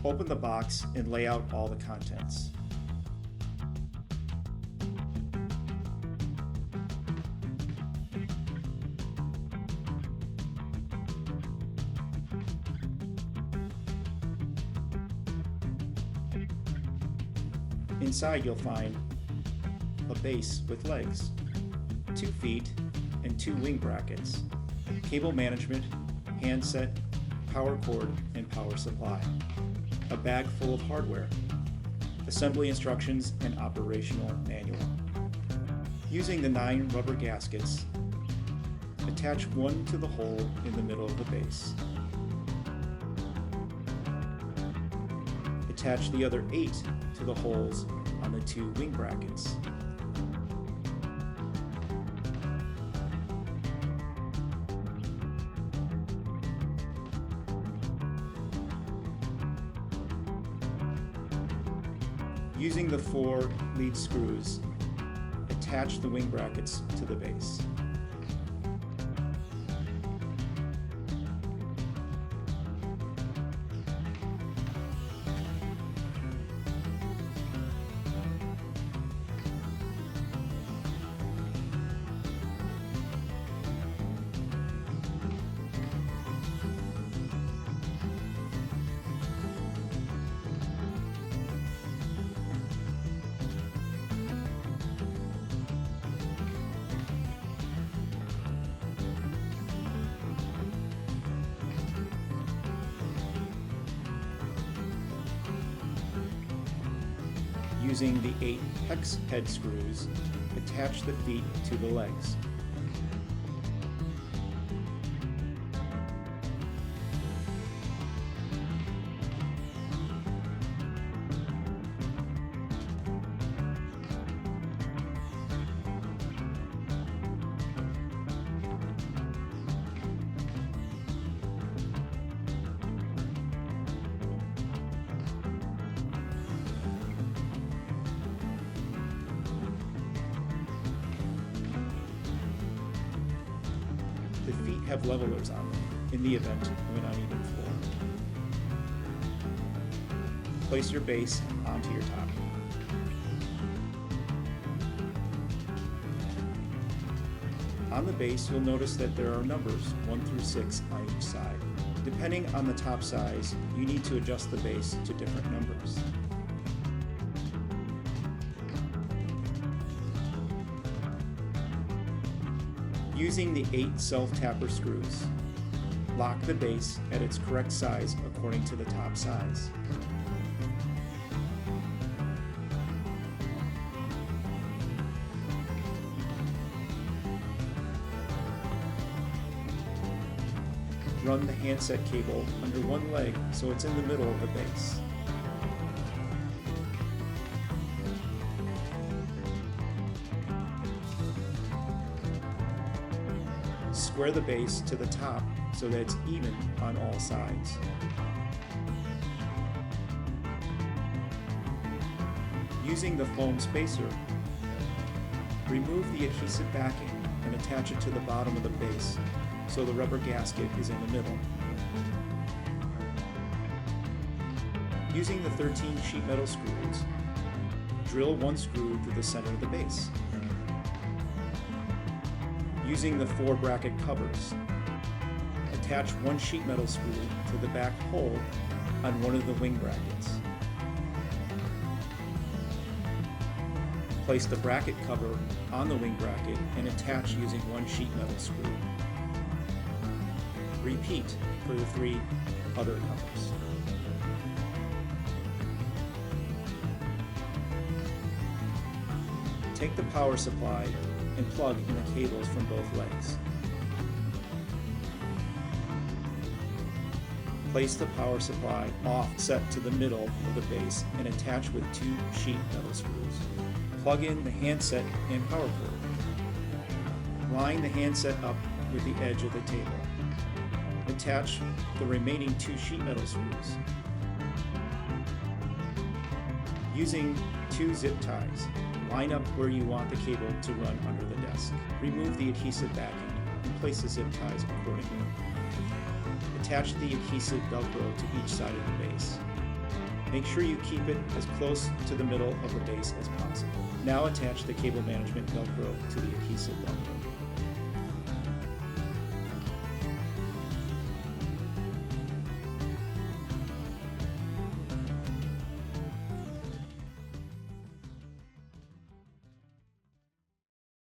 Open the box and lay out all the contents. Inside you'll find a base with legs, 2 feet, and 2 wing brackets, cable management, handset, power cord, and power supply, a bag full of hardware, assembly instructions, and operational manual. Using the 9 rubber gaskets, attach one to the hole in the middle of the base. Attach the other 8 to the holes on the 2 wing brackets. Using the 4 lead screws, attach the wing brackets to the base. Using the 8 hex head screws, attach the feet to the legs. The feet have levelers on them in the event of an uneven floor. Place your base onto your top. On the base, you'll notice that there are numbers 1 through 6 on each side. Depending on the top size, you need to adjust the base to different numbers. Using the 8 self-tapper screws, lock the base at its correct size according to the top size. Run the handset cable under one leg so it's in the middle of the base. Square the base to the top so that it's even on all sides. Using the foam spacer, remove the adhesive backing and attach it to the bottom of the base so the rubber gasket is in the middle. Using the 13 sheet metal screws, drill 1 screw through the center of the base. Using the 4 bracket covers, attach 1 sheet metal screw to the back hole on one of the wing brackets. Place the bracket cover on the wing bracket and attach using 1 sheet metal screw. Repeat for the 3 other covers. Take the power supply and plug in the cables from both legs. Place the power supply offset to the middle of the base and attach with 2 sheet metal screws. Plug in the handset and power cord. Line the handset up with the edge of the table. Attach the remaining 2 sheet metal screws. Using 2 zip ties, line up where you want the cable to run under the desk. Remove the adhesive backing and place the zip ties accordingly. Attach the adhesive Velcro to each side of the base. Make sure you keep it as close to the middle of the base as possible. Now attach the cable management Velcro to the adhesive Velcro.